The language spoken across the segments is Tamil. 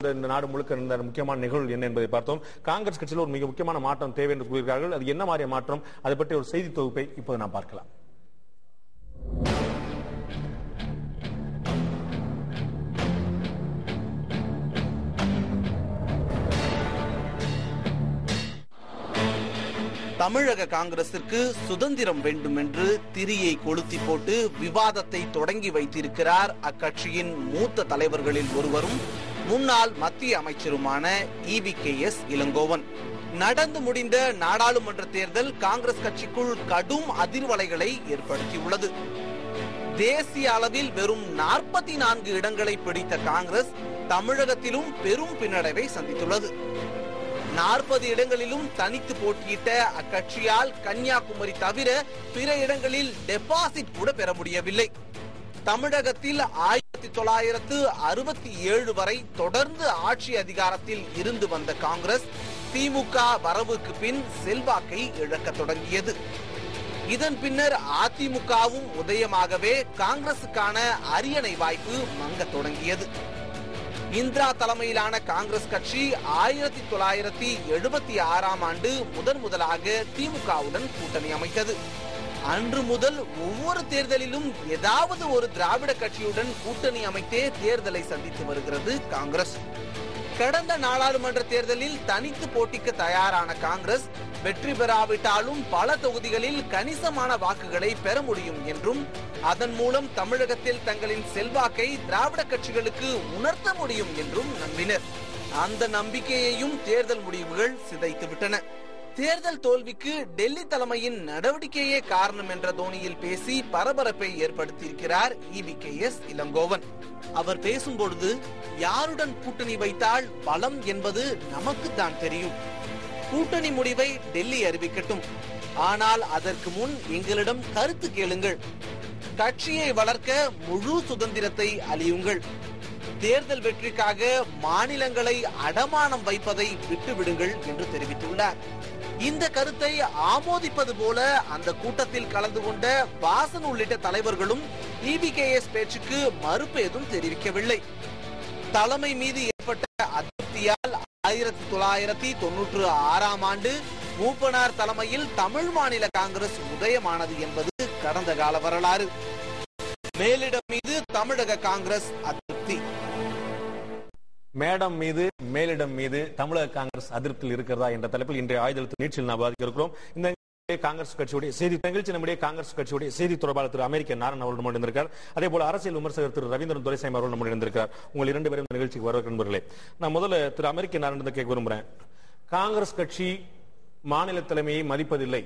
இந்த நாடு முழுக்க இருந்த முக்கியமான நிகழ்வு என்ன என்பதை பார்த்தோம். காங்கிரஸ் கட்சியில் ஒரு மிக முக்கியமான மாற்றம் தேவை என்று கூறுகிறார்கள். அது என்ன மாதிரி மாற்றம், அதை பற்றி ஒரு செய்தி தொகுப்பை இப்போது நாம் பார்க்கலாம். தமிழக காங்கிரசிற்கு சுதந்திரம் வேண்டும் என்று திரியை கொளுத்தி போட்டு விவாதத்தை தொடங்கி வைத்திருக்கிறார் அக்கட்சியின் மூத்த தலைவர்களில் ஒருவரும் முன்னாள் மத்திய அமைச்சருமான EVKS இளங்கோவன். நடந்து முடிந்த நாடாளுமன்ற தேர்தல் காங்கிரஸ் கட்சிக்குள் கடும் அதிர்வலைகளை ஏற்படுத்தியுள்ளது. தேசிய அளவில் வெறும் 44 இடங்களை பிடித்த காங்கிரஸ் தமிழகத்திலும் பெரும் பின்னடைவை சந்தித்துள்ளது. 40 இடங்களிலும் தனித்து போட்டியிட்ட அக்கட்சியால் கன்னியாகுமரி தவிர பிற இடங்களில் டெபாசிட் கூட பெற முடியவில்லை. தமிழகத்தில் 1967 வரை தொடர்ந்து ஆட்சி அதிகாரத்தில் இருந்து வந்த காங்கிரஸ் திமுக வரவுக்கு பின் செல்வாக்கை இழக்க தொடங்கியது. இதன் பின்னர் அதிமுகவும் உதயமாகவே காங்கிரசுக்கான அரியணை வாய்ப்பு மங்க தொடங்கியது. இந்திரா தலைமையிலான காங்கிரஸ் கட்சி 1976ஆம் ஆண்டு முதலாக திமுகவுடன் கூட்டணி அமைத்தது. அன்று முதல் ஒவ்வொரு தேர்தலிலும் ஏதாவது ஒரு திராவிட கட்சியுடன் கூட்டணி அமைத்தே தேர்தலை சந்தித்து வருகிறது காங்கிரஸ். கடந்த நாடாளுமன்ற தேர்தலில் தனித்து போட்டிக்கு தயாரான காங்கிரஸ் வெற்றி பெறாவிட்டாலும் பல தொகுதிகளில் கணிசமான வாக்குகளை பெற முடியும் என்றும் அதன் மூலம் தமிழகத்தில் தங்களின் செல்வாக்கை திராவிட கட்சிகளுக்கு உணர்த்த முடியும் என்றும் நம்பினர். அந்த நம்பிக்கையையும் தேர்தல் முடிவுகள் சிதைத்துவிட்டன. தேர்தல் தோல்விக்கு டெல்லி தலைமையின் நடவடிக்கையே காரணம் என்ற தோனியில் பேசி பரபரப்பை ஏற்படுத்தியிருக்கிறார் EVKS இளங்கோவன். அவர் பேசும்பொழுது யாருடன் கூட்டணி வைத்தால் பலம் என்பது நமக்கு தான் தெரியும். கூட்டணி முடிவை டெல்லி அறிவிக்கட்டும். ஆனால் அதற்கு முன் எங்களிடம் கருத்து கேளுங்கள். கட்சியை வளர்க்க முழு சுதந்திரத்தை அளியுங்கள். தேர்தல் வெற்றிக்காக மாநிலங்களை அடமானம் வைப்பதை விட்டுவிடுங்கள் என்று தெரிவித்துள்ளார். இந்த கருத்தை ஆமோதிப்பது போல அந்த கூட்டத்தில் கலந்து கொண்ட வாசன் உள்ளிட்ட தலைவர்களும் EVKS பேச்சுக்கு மறுப்பு எதுவும் தெரிவிக்கவில்லை. தலைமை மீது ஏற்பட்ட அதிருப்தியால் 1996ஆம் ஆண்டு மூப்பனார் தலைமையில் தமிழ் மாநில காங்கிரஸ் உதயமானது என்பது கடந்த கால வரலாறு. மேலிடம் மீது தமிழக காங்கிரஸ் அதிருப்தி. மேடம் மீது மேலிடம் மீது தமிழக காங்கிரஸ் அதிருப்தியில் இருக்கிறதா என்ற தலைப்பில் இன்றைய ஆயுதெழுத்து நீட்சியில் நாம் பாதிக்க இருக்கிறோம். இந்த காங்கிரஸ் கட்சியுடைய செய்தி நிகழ்ச்சி நம்முடைய காங்கிரஸ் கட்சியுடைய செய்தி தொடர்பாளர் திரு அமெரிக்க நாராயணன் அவர்கள் நம்முடன் இருந்திருக்கார். அதே போல அரசியல் விமர்சகர் திரு ரவீந்திரன் துரைசாமி அவர்கள் நம்முடன் இருந்திருக்கிறார். உங்கள் இரண்டு பேரும் நிகழ்ச்சிக்கு வரவேற்க நண்பர்களே. நான் முதல்ல திரு அமெரிக்க நாராயணன் கேட்க விரும்புறேன். காங்கிரஸ் கட்சி மாநில தலைமையை மதிப்பதில்லை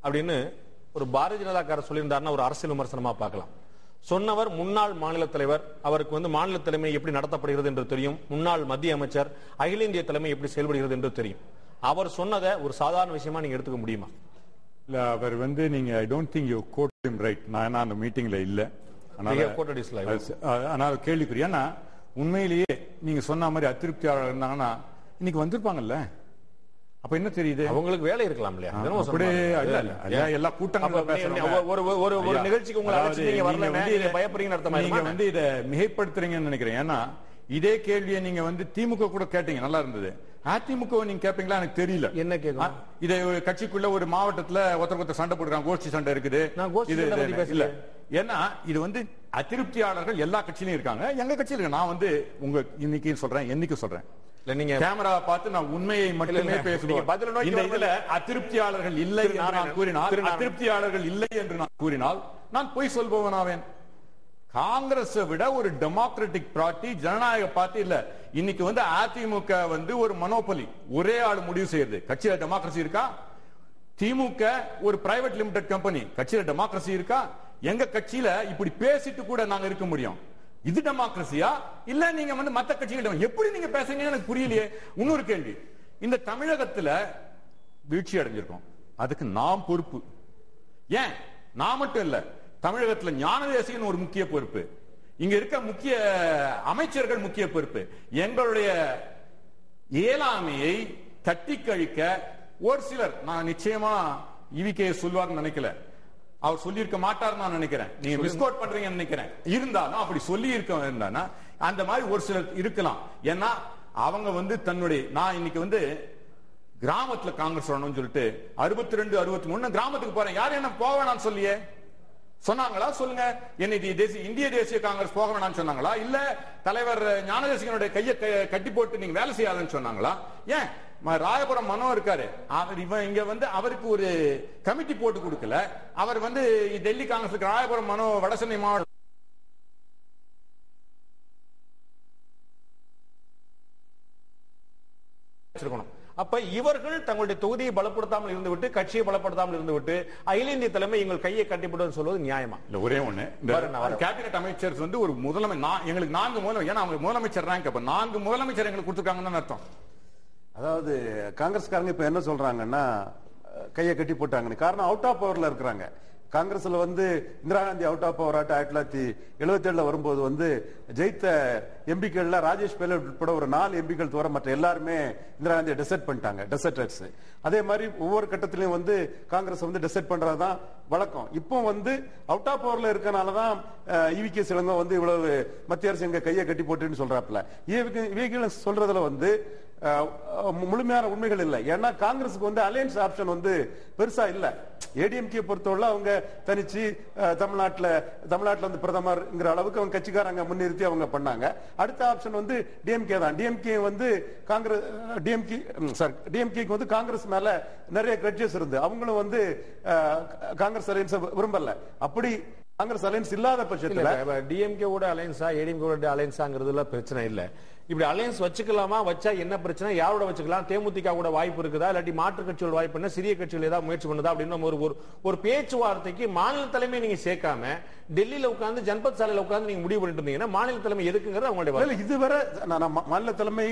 அப்படின்னு ஒரு பாரதிய ஜனதாக்காரர் சொல்லியிருந்தாருன்னா ஒரு அரசியல் விமர்சனமா பார்க்கலாம். சொன்னவர் முன்னாள் மாநில தலைவர். அவருக்கு மாநில தலைமை எப்படி நடத்தப்படுகிறது என்று தெரியும். முன்னாள் மத்திய அமைச்சர். அகில இந்திய தலைமை எப்படி செயல்படுகிறது என்று தெரியும். அவர் சொன்னதை ஒரு சாதாரண விஷயமா நீங்க எடுத்துக்க முடியுமா? இல்ல, அவர் நீங்க I don't think you code him right. நான் அந்த மீட்டிங்ல இல்ல. ஆனால் கேள்விக்குரிய. ஏன்னா உண்மையிலேயே நீங்க சொன்ன மாதிரி அதிருப்தியாளர் இருந்தாங்கன்னா இன்னைக்கு வந்திருப்பாங்கல்ல. அப்ப என்ன தெரியுது, அவங்களுக்கு வேலை இருக்கலாம் இல்லையா? எல்லா கூட்டங்களும் ஒரு நிகழ்ச்சிக்கு உங்களை பயப்படுறீங்கன்னு அர்த்தமா? நீங்க இதை மிகைப்படுத்துறீங்கன்னு நினைக்கிறேன். ஏன்னா இதே கேள்வியை நீங்க திமுக கூட கேட்டீங்க, நல்லா இருந்தது. அதிமுக நீங்க கேட்பீங்களா எனக்கு தெரியல. என்ன கேட்கும்? இதை கட்சிக்குள்ள ஒரு மாவட்டத்துல ஒருத்தர் சண்டை போடுறாங்க, கோஷ்டி சண்டை இருக்குது. இல்ல, ஏன்னா இது அதிருப்தியாளர்கள் எல்லா கட்சியிலும் இருக்காங்க. எங்க கட்சியில நான் உங்க இன்னைக்கு சொல்றேன், என்னைக்கு சொல்றேன், நீங்க கேமரா பார்த்து நான் உண்மையை மட்டுமே பேசுறேன். அதிருப்தியாளர்கள் இல்லை என்று நான் கூறினால், அதிருப்தியாளர்கள் இல்லை என்று நான் கூறினால் நான் பொய் சொல்பவனாவேன். காங்கிரஸ் விட ஒரு டெமோக்ராட்டிக் பார்ட்டி, ஜனநாயக பார்ட்டி இல்ல. இன்னைக்கு அதிமுக ஒரு மனோபலி, ஒரே ஆள் முடிவு செய்யறது. கட்சியில டெமோக்ரசி இருக்கா? திமுக ஒரு பிரைவேட் லிமிடெட் கம்பெனி, கட்சியில டெமோக்ரசி இருக்கா? எங்க கட்சியில இப்படி பேசிட்டு கூட நாங்க இருக்க முடியும். இது டெமோக்ரசியா? இல்ல நீங்க மத்த கட்சிகள் எப்படி நீங்க பேசுறீங்க எனக்கு புரியலையே. இன்னொரு கேள்வி, இந்த தமிழகத்துல வீழ்ச்சி அடைஞ்சிருக்கோம், அதுக்கு நாம் பொறுப்பு. ஏன் நான் மட்டும் இல்ல, தமிழகத்துல ஞானதேசிகன் ஒரு முக்கிய பொறுப்பு, இங்க இருக்க முக்கிய அமைச்சர்கள் முக்கிய பொறுப்பு. எங்களுடைய இயலாமையை தட்டி கழிக்க ஒரு சிலர், நான் நிச்சயமா EVKS சொல்வார்னு நினைக்கல, அவர் சொல்லி இருக்க மாட்டார் நான் நினைக்கிறேன். நீங்க மிஸ்கோட் பண்றீங்கன்னு நினைக்கிறேன். இருந்தாலும் அப்படி சொல்லி இருக்க இருந்தானா அந்த மாதிரி ஒரு சிலர் இருக்கலாம். ஏன்னா அவங்க வந்து தன்னுடைய நான் இன்னைக்கு கிராமத்துல காங்கிரஸ் வரணும்னு சொல்லிட்டு 62 63 கிராமத்துக்கு போறேன். யாரும் என்ன போக வேணாம்னு சொல்லியே சொன்னாங்களா? சொல்லுங்க. இந்திய தேசிய காங்கிரஸ் போக வேணாம்னு சொன்னாங்களா? இல்ல தலைவர் ஞானதேசிகனுடைய கையை கட்டி போட்டு நீங்க வேலை செய்யாதுன்னு சொன்னாங்களா? ஏன் ராயபுரம் மனோ இருக்காரு, இங்க அவருக்கு ஒரு கமிட்டி போட்டு கொடுக்கல. அவர் டெல்லி காங்கிரஸ் ராயபுரம் மனோ வடசென்னை மாவட்டம் அப்ப இவர்கள் தங்களுடைய தொகுதியை பலப்படுத்தாமல் இருந்துவிட்டு, கட்சியை பலப்படுத்தாமல் இருந்துவிட்டு, அகில இந்திய தலைமை எங்கள் கையை கட்டிவிடும் சொல்வது நியாயமா? இல்ல, ஒரே ஒண்ணு, கேபினட் அமைச்சர் ஒரு முதலமைச்சர் எங்களுக்கு 4 முதலமைச்சர், ஏன்னா அவங்க முதலமைச்சர் ரேங்க், அப்ப 4 முதலமைச்சர் எங்களுக்கு கொடுத்துருக்காங்கன்னு அர்த்தம். அதாவது காங்கிரஸ்காரங்க இப்ப என்ன சொல்றாங்கன்னா கையை கட்டி போட்டாங்கன்னு. காரணம் அவுட் ஆஃப் பவர்ல இருக்கிறாங்க. காங்கிரஸ்ல Indira Gandhi out of power 1977 வரும்போது ஜெயித்த எம்பிக்கள்ல ராஜேஷ் பேல உட்பட ஒரு 4 எம்பிக்கள் தவிர மற்ற எல்லாருமே இந்திரா காந்தியை டெசர்ட் பண்ணிட்டாங்க, டெசர்டர்ஸ். அதே மாதிரி ஒவ்வொரு கட்டத்திலையும் காங்கிரஸ் டெசர்ட் பண்றதுதான் வழக்கம். இப்போ அவுட் ஆஃப் பவர்ல இருக்கனாலதான் இவிகே சிலங்க இவ்வளவு மத்திய அரசு எங்க கையை கட்டி போட்டுன்னு சொல்றாப்புல. இவிகே சொல்றதுல முழுமையான உண்மைகள் இல்லை. ஏன்னா காங்கிரஸுக்கு அலையன்ஸ் ஆப்ஷன் பெருசா இல்ல. ஏடிஎம்கே பொறுத்தவரை அவங்க தனிச்சு தமிழ்நாட்டுல பிரதமர்ங்கிற அளவுக்கு அவங்க கட்சிக்காரங்க முன்னிறுத்தி அவங்க பண்ணாங்க. அடுத்த ஆப்ஷன் டிஎம்கே தான். டிஎம்கே காங்கிரஸ் மேல நிறைய கிரட்ஜஸ் இருந்து அவங்களும் காங்கிரஸ் அலையன்ஸ் விரும்பல. அப்படி காங்கிரஸ் அலையன்ஸ் இல்லாத பட்சத்துல டிஎம்கே ஓட அலையன்ஸா ஏடிஎம்கே அலையன்ஸாங்கிறதுல பிரச்சனை இல்ல. இப்படி அலையன்ஸ் வச்சுக்கலாமா? வச்சா என்ன பிரச்சனை? யாரோட வச்சுக்கலாம்? தேமுதிக கூட வாய்ப்பு இருக்குதா? இல்லாட்டி மாற்று கட்சிகள் வாய்ப்பு என்ன? சிறிய கட்சிகள் ஏதாவது முயற்சி பண்ணுதா? அப்படின்னு ஒரு பேச்சுவார்த்தைக்கு மாநில தலைமை நீங்க சேர்க்காம டெல்லியில உட்கார்ந்து ஜன்பத் சாலையில உட்கார்ந்து நீங்க முடிவு பண்ணிட்டு இருந்தீங்கன்னா மாநில தலைமை எதுக்குங்கிறது அவங்களுடைய இதுவரை மாநில தலைமை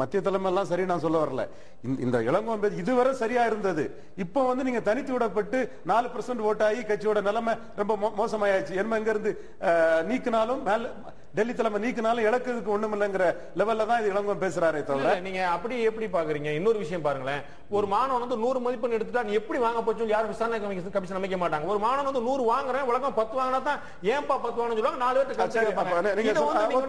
மத்திய தலைமை எல்லாம் சரி நான் சொல்ல வரல. இந்த இளங்கோ இதுவரை சரியா இருந்தது. இப்போ நீங்க தனித்து விடப்பட்டு 4% ஓட்டாகி கட்சியோட நிலைமை ரொம்ப மோசமாயாச்சு. என்ன எங்க இருந்து நீக்கினாலும் டெல்லி தலைமை நீக்கினாலும் இழக்கிறதுக்கு ஒண்ணும் இல்லைங்கிற லெவல்ல தான் இது இளங்கோ பேசுறாரே தவிர. நீங்க அப்படி எப்படி பாக்குறீங்க? இன்னொரு விஷயம் பாருங்களேன். ஒரு மாணவன் 100 மதிப்பெண் எடுத்துட்டா நீ எப்படி வாங்க போச்சு யாரும் விசாரணை கமிஷன் அமைக்க மாட்டாங்க. ஒரு மாணவன் 100 வாங்குறேன், உலகம் 10 வாங்கினா தான் ஏன்பா 10 வாங்கன்னு சொல்லுவாங்க. 4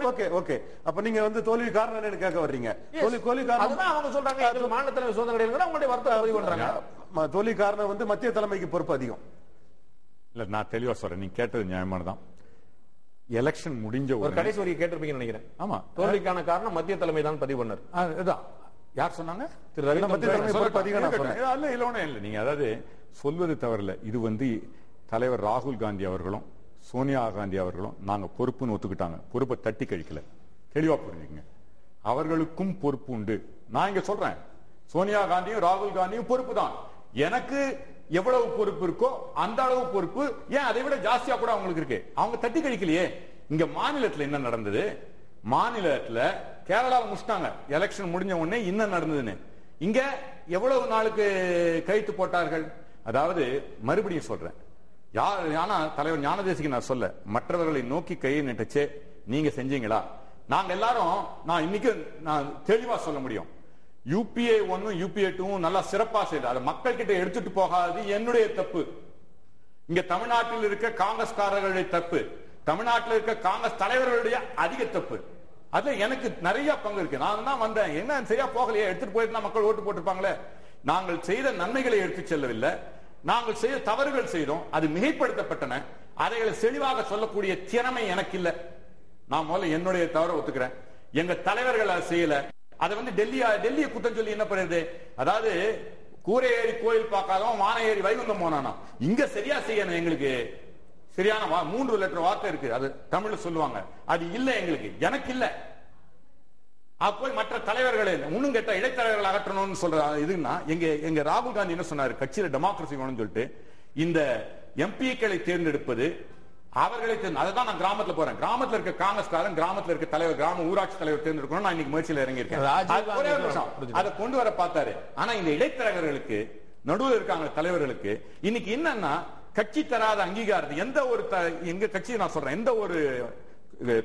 பேருக்கு ஓகே. அப்ப நீங்க தோல்வி காரணம் என்னன்னு கேட்க வர்றீங்க. தோல்வி காரணம் அவங்க சொல்றாங்க மாநில தலைமை சுதந்திரம் கிடையாது. அவங்களுடைய வருத்தம் பதிவு பண்றாங்க. தோல்வி காரணம் மத்திய தலைமைக்கு பொறுப்பு அதிகம். இல்ல, நான் தெளிவா சொல்றேன். நீங்க கேட்டது நியாயமானதான். எலெக்ஷன் முடிஞ்ச ஒரு கடைசி வரைக்கும் கேட்டிருப்பீங்கன்னு நினைக்கிறேன். ஆமா, தோல்விக்கான காரணம் மத்திய தலைமை தான் பதிவு பண்ணார். அதுதான் யார் சொன்னாங்க? திரு ரவி. மத்திய தலைமை பொறுப்பு அதிகம் இல்ல. நீங்க அதாவது சொல்வது தவறில்ல. இது தலைவர் ராகுல் காந்தி அவர்களும் சோனியா காந்தி அவர்களும் நாங்க பொறுப்புன்னு ஒத்துக்கிட்டாங்க. பொறுப்பை தட்டி கழிக்கல. தெளிவா புரிஞ்சுங்க. அவர்களுக்கும் பொறுப்பு உண்டு. நான் இங்க சொல்றேன், சோனியா காந்தியும் ராகுல் காந்தியும் பொறுப்பு தான். எனக்கு எவ்வளவு பொறுப்பு இருக்கோ அந்த அளவு பொறுப்பு, ஏன் அதை விட ஜாஸ்தியா கூட அவங்களுக்கு இருக்கு. அவங்க தட்டி கழிக்கலையே. இங்க மாநிலத்துல என்ன நடந்தது? மாநிலத்துல கேரளாவை முடிச்சிட்டாங்க. எலெக்ஷன் முடிஞ்ச உடனே என்ன நடந்ததுன்னு இங்க எவ்வளவு நாளுக்கு கைத்து போட்டார்கள்? அதாவது மறுபடியும் சொல்றேன், ஆனா தலைவர் ஞானதேசிக்கு நான் சொல்ல, மற்றவர்களை நோக்கி கையை நீட்டச்சே நீங்க செஞ்சீங்களா? நாங்க எல்லாரும் இன்னைக்கு நான் தெளிவா சொல்ல முடியும். யூபிஏ 1 யூபிஏ 2 நல்லா சிறப்பா செய்து அதை மக்கள் கிட்ட எடுத்துட்டு போகாது என்னுடைய தப்பு. இங்க தமிழ்நாட்டில் இருக்க காங்கிரஸ்காரர்களுடைய தப்பு, தமிழ்நாட்டில் இருக்க காங்கிரஸ் தலைவர்களுடைய அதிக தப்பு. அதுல எனக்கு நிறைய பங்கு இருக்கு. நான் தான் வந்தேன், என்ன சரியா போகலையே, எடுத்துட்டு போயிருந்தா மக்கள் ஓட்டு போட்டிருப்பாங்களே. நாங்கள் செய்த நன்மைகளை எடுத்து செல்லவில்லை, நாங்கள் செய்த தவறுகள் செய்தோம், அது மிகைப்படுத்தப்பட்டன. அதைகளை தெளிவாக சொல்லக்கூடிய திறமை எனக்கு இல்லை. நான் முதல்ல என்னுடைய தவறை ஒத்துக்கிறேன். எங்க தலைவர்கள் அதை செய்யல. அதை டெல்லியை குற்றம் சொல்லி என்ன பண்ணுறது? அதாவது கூரை ஏறி கோயில் பார்க்காதவன் வானை ஏறி வைகுந்தம் போனானா. இங்க சரியா செய்யணும். எங்களுக்கு சரியான 3 லெட்டர் வார்த்தை இருக்கு, அது தமிழ்ல சொல்லுவாங்க. அது இல்ல எங்களுக்கு, எனக்கு இல்ல. அப்போ மற்ற தலைவர்களை இன்னும் கேட்ட இடைத்தலைவர்கள் அகற்றணும்னு சொல்ற இதுன்னா எங்க ராகுல் காந்தி என்ன சொன்னாரு? கட்சியில டெமோக்ரஸி வேணும்னு சொல்லிட்டு இந்த எம்பிக்களை தேர்ந்தெடுப்பது அவர்களை அதான் நான் கிராமத்துல போறேன். கிராமத்துல இருக்க காங்கிரஸ்காரன், கிராமத்துல இருக்க தலைவர், கிராம ஊராட்சி தலைவர் தேர்ந்தெடுக்கணும். நான் இன்னைக்கு முயற்சியில் இறங்கியிருக்கேன். அதை கொண்டு வர பார்த்தாரு. ஆனா இந்த இடைத்தலைவர்களுக்கு நடுவில் இருக்காங்க தலைவர்களுக்கு இன்னைக்கு என்னன்னா கட்சி தராத அங்கீகாரத்தை எங்க கட்சியை நான் சொல்றேன், எந்த ஒரு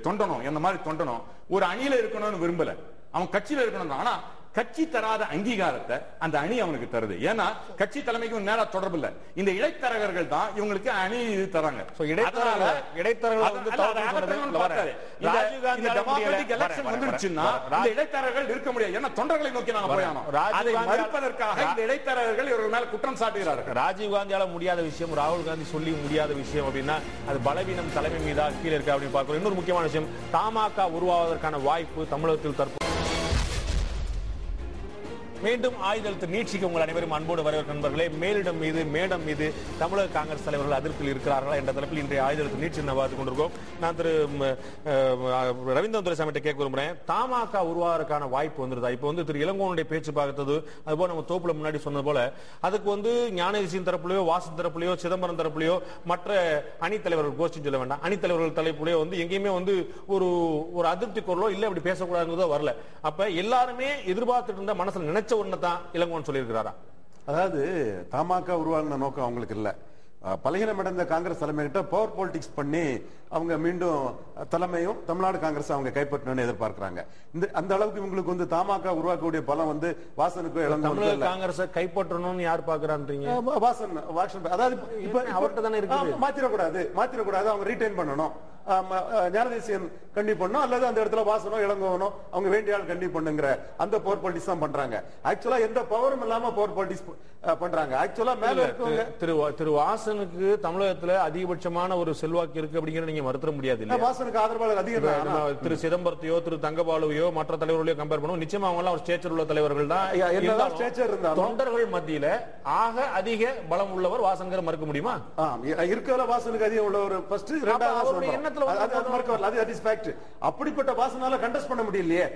தொண்டனும் என்ன மாதிரி தொண்டனும் ஒரு அணியில இருக்கணும்னு விரும்பல. அவன் கட்சியில இருக்கணும். ஆனா கட்சி தராத அங்கீகாரத்தை அந்த அணி அவனுக்கு தருது. ஏன்னா கட்சி தலைமைக்கு நேரா தொடர்பு இல்ல. இந்த இடைத்தரகர்கள் தான் இவங்களுக்கு அணி இது தராங்க. இடைத்தரகர்கள் இருக்க முடியாது. ஏன்னா தொண்டர்களை நோக்கி நாங்க போயணும். அதை மறுப்பதற்காக இந்த இடைத்தரகர்கள் இவர்கள் மேல குற்றம் சாட்டுகிறார்கள். ராஜீவ் காந்தியால முடியாத விஷயம், ராகுல் காந்தி சொல்லி முடியாத விஷயம் அப்படின்னா அது பலவீனம் தலைமை மீதா கீழே இருக்கு அப்படின்னு பார்க்கிறோம். இன்னொரு முக்கியமான விஷயம், தமாக உருவாவதற்கான வாய்ப்பு தமிழகத்தில் தற்போது. மீண்டும் ஆயுதத்தை நீட்சிக்கு உங்கள் அனைவரும் அன்போடு வரவேற்க நண்பர்களே. மேலிடம் மீது மேடம் மீது தமிழக காங்கிரஸ் தலைவர்கள் அதிருப்தியில் இருக்கிறார்களா என்ற தலைப்பில் இன்றைய ஆயுதத்தை நீட்சி பார்த்துக் கொண்டிருக்கோம். நான் திரு ரவீந்திரன் துரைசாமி கேட்க விரும்புறேன், தமாக உருவாவதற்கான வாய்ப்பு வந்துருதா? இப்போ திரு இளங்கோவனுடைய பேச்சு பார்த்தது அதுபோல நம்ம தோப்புல முன்னாடி சொன்னது போல அதுக்கு ஞானதேசியின் தரப்புலையோ வாசன் தரப்புலையோ சிதம்பரம் தரப்புலையோ மற்ற அணி தலைவர்கள் கோஷ்டி சொல்ல வேண்டாம், அணி தலைவர்கள் தலைப்புலையோ எங்கேயுமே ஒரு அதிருப்தி குரலோ இல்ல இப்படி பேசக்கூடாதுன்றதோ வரல. அப்ப எல்லாருமே எதிர்பார்த்துட்டு இருந்த மனசுல நினைச்ச ஒண்ணுதான் இளங்கோவன் சொல்லியிருக்கிறாரா? அதாவது தமாக உருவாகின நோக்கம் அவங்களுக்கு இல்ல. பலகீனம் அடைந்த காங்கிரஸ் தலைமை கிட்ட பவர் பாலிடிக்ஸ் பண்ணி அவங்க மீண்டும் தலைமையும் தமிழ்நாடு காங்கிரஸ் அவங்க கைப்பற்றணும்னு எதிர்பார்க்கிறாங்க. அந்த அளவுக்கு இவங்களுக்கு தமாக உருவாக்கக்கூடிய பலம் வாசனுக்கு தமிழக காங்கிரஸ் கைப்பற்றணும்னு யார் பாக்குறான்றீங்க? வாசன் அதாவது அவர்கிட்ட தானே இருக்கு. மாத்திரக்கூடாது அவங்க ரீடைன் பண்ணணும். ஞானதேசியன் கண்டி பண்ணும் அல்லது அந்த இடத்துல வாசனோ இளங்கோவனோ அவங்க வேண்டிய ஆள் கண்டி பண்ணுங்கிற அந்த பவர் பாலிடிக்ஸ் தான் பண்றாங்க. ஆக்சுவலா எந்த பவரும் இல்லாம பவர் பாலிடிக்ஸ் பண்றாங்க. ஆக்சுவலா மேல இருக்கவங்க திரு வாசனுக்கு தமிழகத்துல அதிகபட்சமான ஒரு செல்வாக்கு இருக்கு அப்படிங்கிற நீங்க மறுத்த முடியாது. வாசனுக்கு ஆதரவாளர் அதிகம். திரு சிதம்பரத்தையோ திரு தங்கபாலுவையோ மற்ற தலைவர்களையோ கம்பேர் பண்ணுவோம், நிச்சயமா அவங்க எல்லாம் ஒரு ஸ்டேச்சர் உள்ள தலைவர்கள் தான். தொண்டர்கள் மத்தியில ஆக அதிக பலம் உள்ளவர் வாசன்கிற மறுக்க முடியுமா? இருக்கல வாசனுக்கு அதிகம் உள்ளவர் ஃபர்ஸ்ட், ரெண்டாவது அப்படிப்பட்ட வாசனால கண்டெஸ்ட் பண்ண முடியலையே.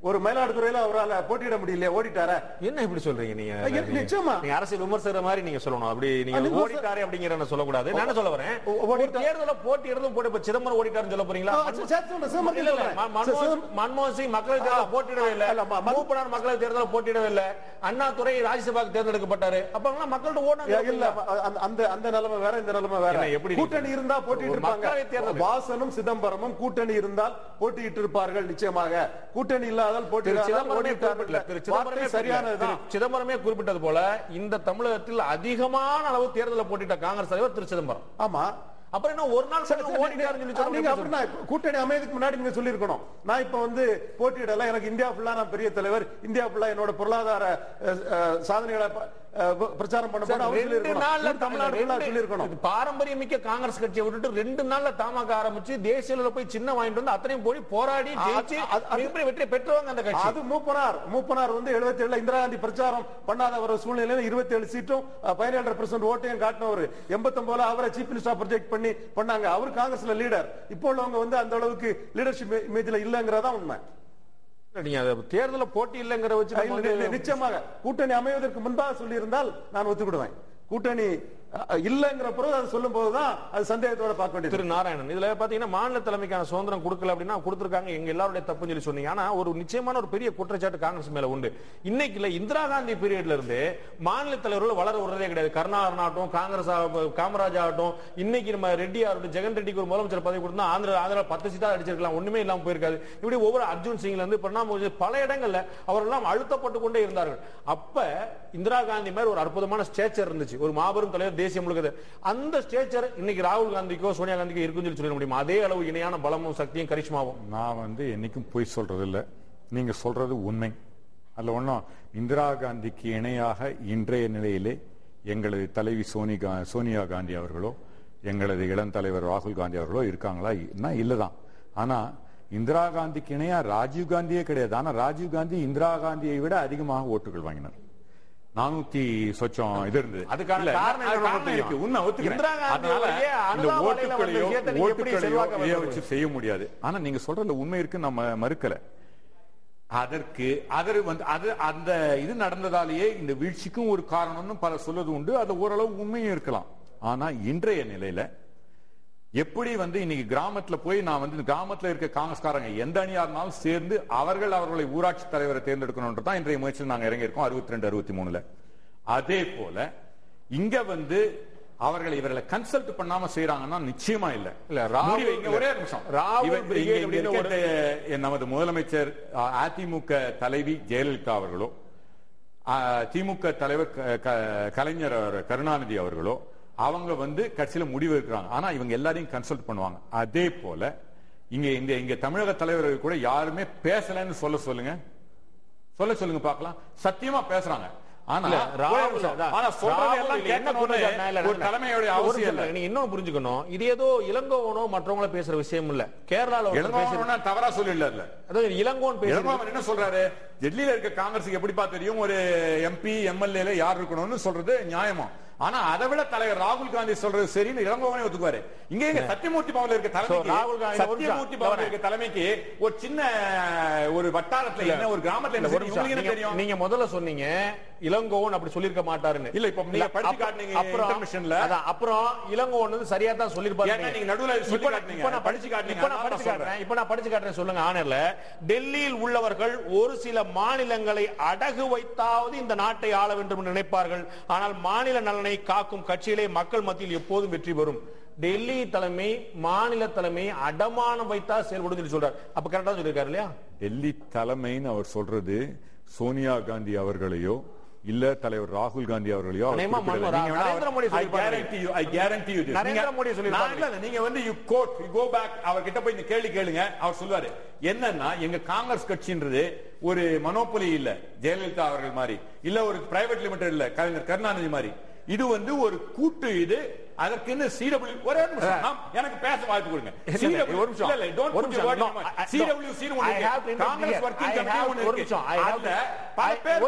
ஒரு மயிலாடுதுறையில அவரால் போட்டியிட முடியல, ஓடிட்டாரா? என்ன இப்படி சொல்றீங்க நீங்க? நிச்சயமா நீங்க அரசியல் விமர்சகர் மாதிரி நீங்க சொல்லணும். அப்படி நீங்க ஓடிட்டாரே அப்படிங்கறத சொல்லக்கூடாது. நான் சொல்ல வரேன், தேர்தல போட்டியிடணும் போட்டு சிதம்பரம் ஓடிட்டாருன்னு சொல்ல போறீங்களா? மன்மோகன் சிங் மக்களவை தேர்தல் போட்டியிடவே இல்லை, மூப்பனார் மக்களவை தேர்தல் போட்டியிடவே இல்லை, அண்ணாதுரை ராஜ்யசபாக்கு தேர்ந்தெடுக்கப்பட்டாரு. அப்ப மக்கள்கிட்ட ஓடுனாங்க இல்ல. அந்த நிலைமை வேற, இந்த நிலைமை வேற. எப்படி கூட்டணி இருந்தா போட்டியிட்டு இருப்பாங்க. வாசனும் சிதம்பரமும் கூட்டணி இருந்தால் போட்டியிட்டு இருப்பார்கள் நிச்சயமாக. கூட்டணி இல்ல சிதம்பரமே குறிப்பிட்டது போல இந்த தமிழகத்தில் அதிகமான அளவு தேர்தலில் போட்டியிட்ட காங்கிரஸ் தலைவர் திரு சிதம்பரம். ஆமா, அப்புறம் என்ன ஒரு நாள் கூட்டணி அமையதுக்கு முன்னாடி நீங்க சொல்லி இருக்கணும், நான் இப்ப போட்டியிடல, எனக்கு இந்தியா ஃபுல்லா நான் பெரிய தலைவர், இந்தியா ஃபுல்லா என்னோட பொருளாதார சாதனைகளை பிரச்சாரம் பண்ண பாரம்பரியமிக்க காங்கிரஸ் கட்சியை விட்டுட்டு 2 நாள்ல தமாக ஆரம்பிச்சு தேசிய அளவுல போய் சின்ன வாங்கிட்டு வந்து அத்தனையும் போய் போராடி ஜெயிச்சு வெற்றி பெற்றவங்க அந்த கட்சி. அது மூப்பனார் 77 இந்திரா காந்தி பிரச்சாரம் பண்ணாத ஒரு சூழ்நிலையில 27 சீட்டும் 17% ஓட்டையும் காட்டினவர். 89 அவரை சீஃப் மினிஸ்டர் ப்ரொஜெக்ட் பண்ணாங்க. அவர் காங்கிரஸ்ல லீடர். இப்போ உள்ளவங்க அந்த அளவுக்கு லீடர்ஷிப் இமேஜ்ல இல்லங்கிறதா உண்மை. தேர்தல போட்டி இல்லைங்கிற வச்சு நிச்சயமாக கூட்டணி அமைவதற்கு முன்பாக சொல்லி இருந்தால் நான் ஒத்துக்கிடுவேன். கூட்டணி இல்லங்கிற பிறகு அதை சொல்லும் போதுதான் அது சந்தேகத்தோட பார்க்க வேண்டியது. திரு நாராயணன், இதுல பாத்தீங்கன்னா மாநில தலைமைக்கான சுதந்திரம் கொடுக்கல அப்படின்னா கொடுத்திருக்காங்க, எங்க எல்லாருடைய தப்புன்னு சொல்லி சொன்னீங்க. ஆனா ஒரு நிச்சயமான ஒரு பெரிய குற்றச்சாட்டு காங்கிரஸ் மேல உண்டு. இன்னைக்கு இல்ல, இந்திரா காந்தி பீரியட்ல இருந்து மாநில தலைவர்கள் வளர விடுறதே கிடையாது. கருணாகரன் ஆகட்டும், காங்கிரஸ் காமராஜ் ஆகட்டும், இன்னைக்கு நம்ம ரெட்டி ஆகட்டும், ஜெகன் ரெட்டிக்கு ஒரு முதலமைச்சர் பதவி கொடுத்தா ஆந்திரா 10 சீட்டா அடிச்சிருக்கலாம், ஒண்ணுமே இல்லாம போயிருக்காது. இப்படி ஒவ்வொரு அர்ஜுன் சிங்ல இருந்து பல இடங்கள்ல அவரெல்லாம் அழுத்தப்பட்டு கொண்டே இருந்தார்கள். அப்ப இந்திரா காந்தி மாதிரி ஒரு அற்புதமான ஸ்டேச்சர் இருந்துச்சு, ஒரு மாபெரும் தலைவர் தேசியம் முழுக்க. அந்த ஸ்டேச்சர் இன்னைக்கு ராகுல் காந்திக்கோ சோனியா காந்திக்கோ இருக்குன்னு சொல்ல முடியுமா? அதே அளவு இணையான பலமும் சக்தியும் கரிஷ்மாவும். நான் என்னைக்கும் போய் சொல்றது இல்ல, நீங்க சொல்றது உண்மை. அதுல ஒன்னும் இந்திரா காந்திக்கு இணையாக இன்றைய நிலையிலே எங்களது தலைவி சோனியா காந்தி அவர்களோ எங்களது இளம் தலைவர் ராகுல் காந்தி அவர்களோ இருக்காங்களா? இல்லதான். ஆனா இந்திரா காந்திக்கு இணையா ராஜீவ் காந்தியே கிடையாது. ஆனா ராஜீவ் காந்தி இந்திரா காந்தியை விட அதிகமாக ஓட்டுகள் வாங்கினார். 400 சொச்சம் இது இருந்தது. அதுக்கான வச்சு செய்ய முடியாது. ஆனா நீங்க சொல்றதுல உண்மை இருக்கு, நம்ம மறுக்கல. அந்த இது நடந்ததாலேயே இந்த வீழ்ச்சிக்கும் ஒரு காரணம்னு பல சொல்வது உண்டு. அது ஓரளவு உண்மையும் இருக்கலாம். ஆனா இன்றைய நிலையில எப்படி இன்னைக்கு கிராமத்துல போய் நான் கிராமத்துல இருக்க காங்கிரஸ்காரங்க எந்த அணியா இருந்தாலும் சேர்ந்து அவர்களை ஊராட்சி தலைவரை தேர்ந்தெடுக்கணும்ன்றதான் இன்றைய முயற்சியில் நாங்க இறங்கி இருக்கோம் 62-63. அதே போல இங்க அவர்களை இவர்களை கன்சல்ட் பண்ணாம செய்யறாங்கன்னா நிச்சயமா இல்ல. ஒரே நிமிஷம். நமது முதலமைச்சர் அதிமுக தலைவி ஜெயலலிதா அவர்களோ திமுக தலைவர் கலைஞர் கருணாநிதி அவர்களோ அவங்க கட்சியில முடிவு இருக்கிறாங்க. ஆனா இவங்க எல்லாரையும் கன்சல்ட் பண்ணுவாங்க. அதே போல இங்க தமிழக தலைவர்கள் கூட யாருமே பேசலன்னு சொல்லுங்க பாக்கலாம். சத்தியமா பேசுறாங்க. இன்னும் புரிஞ்சுக்கணும், இது ஏதோ இளங்கோவனோ மற்றவங்கள பேசுற விஷயம் இல்ல. கேரளால தவறா சொல்லல. இளங்கோவன் என்ன சொல்றாரு, டெல்லியில இருக்க காங்கிரஸ் எப்படிப்பா தெரியும் ஒரு எம்பி எம்எல்ஏ யார் இருக்கணும்னு சொல்றது நியாயமா? ஆனா அதை விட தலைவர் ராகுல் காந்தி சொல்றது சரின்னு இளங்கோவனே ஒத்துக்குவாரு. இங்க சத்தியமூர்த்தி பவன்ல இருக்க தலைமைக்கு ஒரு சின்ன ஒரு வட்டாரத்துல என்ன ஒரு கிராமத்துல தெரியும். நீங்க முதல்ல சொன்னீங்க இளங்கோவன் அப்படி சொல்லிருக்க மாட்டாருன்னு. இல்ல இப்ப நீங்க படிச்சு காட்டுனீங்க இன்டர்மிஷன்ல. அப்புறம் இளங்கோவன் சரியா தான் சொல்லிருப்பாரு. நீங்க நடுவுல சொல்லி காட்டுனீங்க. இப்ப நான் படிச்சு காட்டுறேன் சொல்லுங்க. ஆனர்ல டெல்லியில் உள்ளவர்கள் ஒரு சில மாநிலங்களை அடகு வைத்தாவது இந்த நாட்டை ஆள வேண்டும் என்று நினைப்பார்கள். ஆனால் மாநில நலனை காக்கும் கட்சியிலே மக்கள் மத்தியில் எப்போதும் வெற்றி பெறும். டெல்லி தலைமை மாநில தலைமை அடமானம் வைத்தா செயல்படும் சொல்றாரு. அப்ப கரெக்டா சொல்லிருக்காரு இல்லையா? டெல்லி தலைமைன்னு அவர் சொல்றது சோனியா காந்தி அவர்களையோ இல்ல தலைவர் ராகுல் காந்தி அவர்களையோ நரேந்திர மோடி அவர்கிட்ட போய் இந்த கேள்வி கேளுங்க. அவர் சொல்லுவாரு என்னன்னா எங்க காங்கிரஸ் கட்சின்றது ஒரு மனோபொலி இல்ல ஜெயலலிதா அவர்கள் மாதிரி, இல்ல ஒரு பிரைவேட் லிமிடெட் இல்ல கலைஞர் கருணாநிதி மாதிரி. இது ஒரு கூட்டு. இது அதற்கு சிடபிள்யூ ஒரே நிமிஷம் எனக்கு பேச வாய்ப்பு கொடுங்க. காங்கிரஸ் வர்க்கிங் கமிட்டி ஒன்னு இருக்கு. அதுல பல பேர்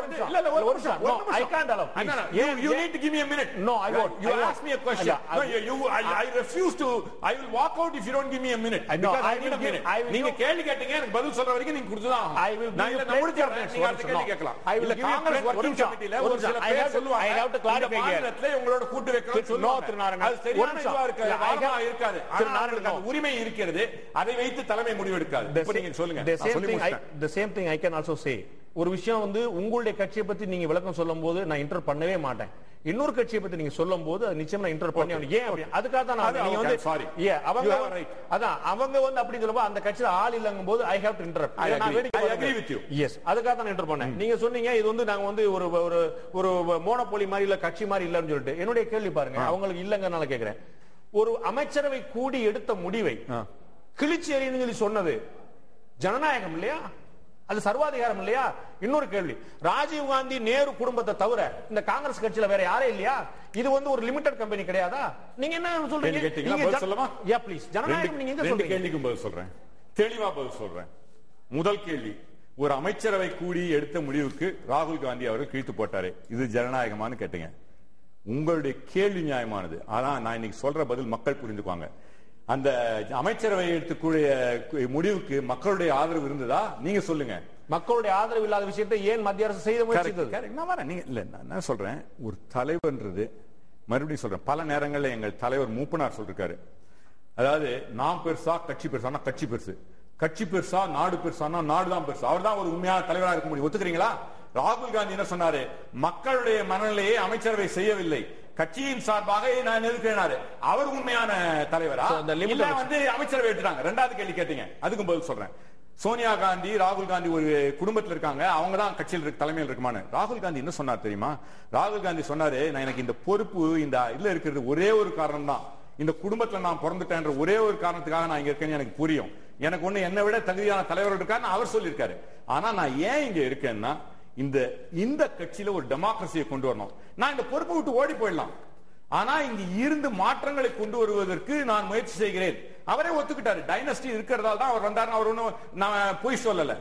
you need to give me a minute. No, I won't. You ask me a question. No, I refuse to. I will walk out if you don't give me a minute. Because I need a minute. நீங்க கேள்வி கேட்டீங்க, எனக்கு பதில் சொல்ற வரைக்கும் நீங்க கொடுத்துதான். நான் இல்ல முடிச்சறேன். நீங்க அடுத்த கேள்வி கேட்கலாம். இல்ல காங்கிரஸ் வர்க்கிங் கமிட்டில ஒரு சில பேர் சொல்லுவாங்க I have to clarify here. உங்களோட கூட்டு வைக்கணும் சொல்லுவாங்க. அது சரியான இதுவா இருக்காது. ஆனால் உரிமை இருக்கிறது. அதை வைத்து தலைமை முடிவு எடுக்காது. இப்ப நீங்க சொல்லுங்க. The same thing I can also say. ஒரு விஷயம் உங்களுடைய கட்சியை பத்தி நீங்க விளக்கம் சொல்லும் போது நான் இன்டர் பண்ணவே மாட்டேன். இன்னொரு கட்சியை பத்தி நீங்க சொல்லும் போது நிச்சயமா நான் இன்டர் பண்ணி ஏன் அப்படி அதுக்காக தான் அவங்க அப்படி சொல்லும்போது அந்த கட்சியில ஆள் இல்லங்கும் போது I have to interrupt. Yes, அதுக்காக தான் இன்டர் பண்ணேன். நீங்க சொன்னீங்க இது நாங்க ஒரு மோனோபோலி மாதிரி இல்ல கட்சி மாதிரி இல்லன்னு சொல்லிட்டு. என்னுடைய கேள்வி பாருங்க, அவங்களுக்கு இல்லங்கனால கேக்குறேன். ஒரு அமைச்சரவை கூடி எடுத்த முடிவை கிழிச்சி எறின்னு சொல்லி சொன்னது ஜனநாயகம் இல்லையா? அது சர்வாதிகாரம் இல்லையா? இன்னொரு கேள்வி, ராஜீவ் காந்தி நேரு குடும்பத்தை தவிர இந்த காங்கிரஸ் கட்சியில வேற யாரே இல்லையா? இது ஒரு லிமிடெட் கம்பெனி கிடையாதா? நீங்க என்ன சொல்றீங்க? ஜனநாயகம் நீங்க எங்க சொல்றீங்க? கேள்விக்கும் பதில் சொல்றேன், தெளிவா பதில் சொல்றேன். முதல் கேள்வி, ஒரு அமைச்சரவை கூடி எடுத்த முடிவுக்கு ராகுல் காந்தி அவர்கள் கிழித்து போட்டாரு, இது ஜனநாயகமானு கேட்டீங்க. உங்களுடைய கேள்வி நியாயமானது. அதான் நான் இன்னைக்கு சொல்ற பதில் மக்கள் புரிந்துக்குவாங்க. அந்த அமைச்சரவை எடுத்துக்கூடிய முடிவுக்கு மக்களுடைய ஆதரவு இருந்ததா? நீங்க சொல்லுங்க. மக்களுடைய ஆதரவு இல்லாத விஷயத்தை ஏன் மத்திய அரசு செய்த முயற்சித்தது? நான் சொல்றேன், ஒரு தலைவர்ன்றது மறுபடியும் சொல்றேன், பல நேரங்களில் எங்கள் தலைவர் மூப்பனார் சொல்லிருக்காரு, அதாவது நாம் பெருசா கட்சி பெருசா, கட்சி பெருசு, கட்சி பெருசா நாடு பெருசானா நாடு தான் பெருசு. அவர் தான் ஒரு உண்மையான தலைவராக இருக்க முடியும். ஒத்துக்கிறீங்களா? ராகுல் காந்தி என்ன சொன்னாரு? மக்களுடைய மனநிலையை அமைச்சரவை செய்யவில்லை, கட்சியின் சார்பாக நான் எதிர்க்கிறேன். அவர் உண்மையான தலைவரா இல்ல அமைச்சரவை எடுத்துட்டாங்க? ரெண்டாவது கேள்வி கேட்டீங்க, அதுக்கும் பதில் சொல்றேன். சோனியா காந்தி ராகுல் காந்தி ஒரு குடும்பத்தில் இருக்காங்க, அவங்க தான் கட்சியில் தலைமையில் இருக்குமான்னு. ராகுல் காந்தி என்ன சொன்னார் தெரியுமா? ராகுல் காந்தி சொன்னாரு, நான் எனக்கு இந்த பொறுப்பு இந்த இதுல இருக்கிறது ஒரே ஒரு காரணம் தான், இந்த குடும்பத்துல நான் பிறந்துட்டேன் ஒரே ஒரு காரணத்துக்காக நான் இங்க இருக்கேன்னு எனக்கு புரியும். எனக்கு ஒண்ணு என்னை விட தகுதியான தலைவர் இருக்காருன்னு அவர் சொல்லியிருக்காரு. ஆனா நான் ஏன் இங்க இருக்கேன்னா, இந்த கட்சியில ஒரு டெமோக்ரஸியை கொண்டு வரணும். நான் இந்த பொறுப்பை விட்டு ஓடி போயிடலாம், ஆனா இங்க இருந்து மாற்றங்களை கொண்டு வருவதற்கு நான் முயற்சி செய்கிறேன். அவரே ஒத்துக்கிட்டாரு. டைனஸ்டி இருக்கிறதால தான் அவர் வந்தாரு. அவர் ஒன்னும் நான் போய் சொல்லல,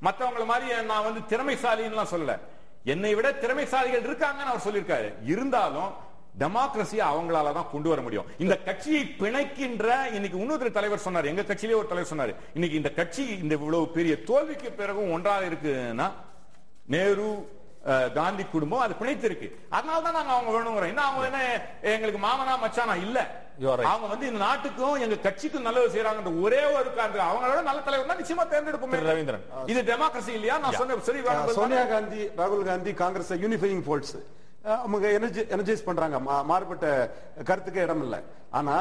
மற்றவங்களை மாதிரி நான் திறமைசாலின்னு சொல்லல, என்னை விட திறமைசாலிகள் இருக்காங்கன்னு அவர் சொல்லியிருக்காரு. இருந்தாலும் டெமோக்ரஸியை அவங்களால தான் கொண்டு வர முடியும். இந்த கட்சியை பிணைக்கின்ற இன்னைக்கு இன்னொரு தலைவர் சொன்னார், எங்க கட்சியிலே ஒரு தலைவர் சொன்னார், இன்னைக்கு இந்த கட்சி இந்த இவ்வளவு பெரிய தோல்விக்கு பிறகும் ஒன்றாக இருக்குன்னா நேரு காந்தி குடும்பம் அது பிணைத்திருக்கு. அதனாலதான் நாங்க அவங்க வேணுங்கிறோம். என்ன அவங்க என்ன எங்களுக்கு மாமனா மச்சானா இல்ல, அவங்க இந்த நாட்டுக்கும் எங்க கட்சிக்கும் நல்லது செய்யறாங்க ஒரே ஒரு காரணம். அவங்களோட நல்ல தலைவர் தான் நிச்சயமா தேர்ந்தெடுப்போம். ரவீந்திரன், இது டெமோக்ரசி இல்லையா? நான் சொன்ன சரி. சோனியா காந்தி ராகுல் காந்தி காங்கிரஸ் யூனிஃபையிங் ஃபோர்ஸ். அவங்க எனர்ஜைஸ் பண்றாங்க, மாறுபட்ட கருத்துக்கே இடம் இல்லை. ஆனா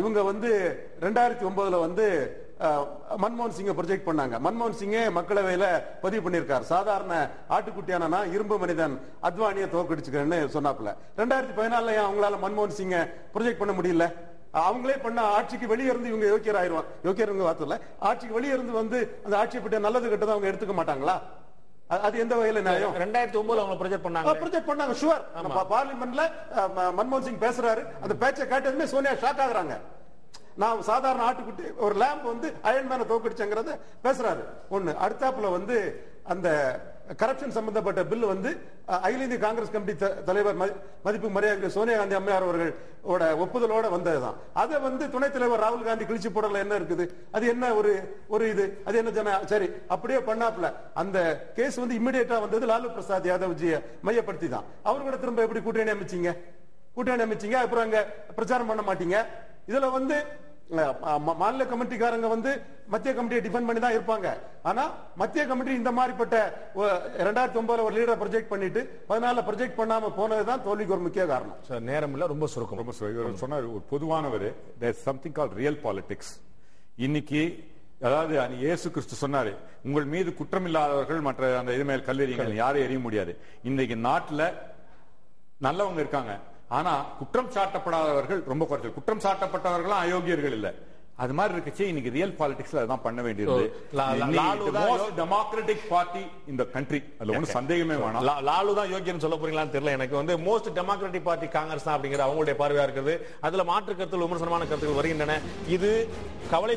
இவங்க வந்து 2009 வந்து மன்மோகன் சிங்கை ப்ரொஜெக்ட் பண்ணாங்க. மன்மோகன் சிங்கே மக்களவையில பதிவு பண்ணியிருக்காரு, சாதாரண ஆட்டுக்குட்டியானா இரும்பு மனிதன் அத்வானியை தோக்கடிச்சுக்கிறேன்னு சொன்னாப்ல. 2014 அவங்களால மன்மோகன் சிங்கை ப்ரொஜெக்ட் பண்ண முடியல. அவங்களே பண்ண ஆட்சிக்கு வெளியே இருந்து இவங்க யோக்கியர் ஆயிடுவாங்க. யோக்கியர் வார்த்தை, ஆட்சிக்கு வெளியே இருந்து வந்து அந்த ஆட்சியை பற்றி நல்லது கெட்டதை அவங்க எடுத்துக்க மாட்டாங்களா? அது எந்த வகையில நியாயம்? 2009 அவங்க ப்ரொஜெக்ட் பண்ணாங்க ஷுவர். பார்லிமெண்ட்ல மன்மோகன் சிங் பேசுறாரு, அந்த பேச்சை கேட்டதுமே சோனியா ஷாக் ஆகுறாங்க. நான் சாதாரண ஆட்டுக்குட்டி, ஒரு லேம்ப் வந்து அயன்மேனை தோக்கடிச்சங்கிறத பேசுறாரு. ஒண்ணு. அடுத்தாப்புல வந்து அந்த கரப்ஷன் சம்பந்தப்பட்ட பில் வந்து அகில இந்திய காங்கிரஸ் கமிட்டி தலைவர் மதிப்பு மரியாதை சோனியா காந்தி அம்மையார் அவர்களோட ஒப்புதலோட வந்ததுதான். அதை வந்து துணைத் தலைவர் ராகுல் காந்தி கிழிச்சு போடல என்ன இருக்குது? அது என்ன ஒரு இது? அது என்ன சரி அப்படியே பண்ணாப்ல. அந்த கேஸ் வந்து இமிடியேட்டா வந்தது லாலு பிரசாத் யாதவ்ஜியை மையப்படுத்தி தான். அவர்களோட திரும்ப எப்படி கூட்டணி அமைச்சீங்க? அப்புறம் அங்க பிரச்சாரம் பண்ண மாட்டீங்க. இதுல வந்து மாநில கமிட்டிக்காரங்க வந்து மத்திய கமிட்டியை டிஃபெண்ட் பண்ணி தான் இருப்பாங்க. ஆனா மத்திய கமிட்டி இந்த மாதிரிப்பட்ட 2009 ஒரு லீடரை ப்ரொஜெக்ட் பண்ணிட்டு 14 ப்ரொஜெக்ட் பண்ணாம போனதுதான் தோல்விக்கு ஒரு முக்கிய காரணம். சார் நேரம் இல்ல, ரொம்ப சுருக்கம். சொன்னார் ஒரு பொதுவானவர், there is something called real politics. இன்னைக்கு அதாவது இயேசு கிறிஸ்து சொன்னாரு, உங்கள் மீது குற்றம் இல்லாதவர்கள் மற்ற அந்த இது மேல் கல்லெறியுங்கள், யாரும் எறிய முடியாது. இன்னைக்கு நாட்டுல நல்லவங்க இருக்காங்க, ஆனா குற்றம் சாட்டப்படாதவர்கள் ரொம்ப குறைச்சல். குற்றம் சாட்டப்பட்டவர்களும் அயோக்கியர்கள் இல்ல. அது மாதிரி இருக்குச்சு. இன்னைக்கு ரியல் பாலிடிக்ஸ்ல அதான் பண்ண வேண்டியது. டெமோக்ராட்டிக் பார்ட்டி இந்த கண்ட்ரி, அதுல ஒன்றும் சந்தேகமே வேணாம். லாலு தான் யோக்கியன்னு சொல்ல போறீங்களான்னு தெரியல. எனக்கு வந்து மோஸ்ட் டெமோக்ராட்டிக் பார்ட்டி காங்கிரஸ் தான் அப்படிங்கிற அவங்களுடைய பார்வையா இருக்குது. அதுல மாற்று கருத்துகள், விமர்சனமான கருத்துக்கள் வருகின்றன. இது கவலை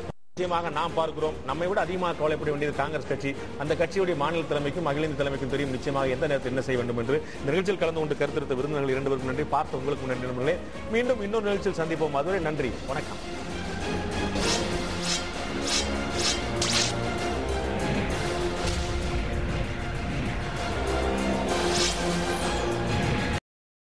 நாம் பார்க்கிறோம். நம்மை விட அதிகமாக கவலைப்பட வேண்டியது காங்கிரஸ் கட்சி. அந்த கட்சியுடைய மாநில தலைமைக்கும் அகில இந்திய தலைமைக்கும் தெரியும் நிச்சயமாக எந்த நேரத்தில் என்ன செய்ய வேண்டும் என்று. நிகழ்ச்சியில் கலந்து கொண்டு கருத்தெடுத்த விருந்தினர்கள் 2 பேருக்கும் நன்றி. பார்த்த உங்களுக்கு நன்றி. மீண்டும் இன்னொரு நிகழ்ச்சியில் சந்திப்போம். அதுவரை நன்றி, வணக்கம்.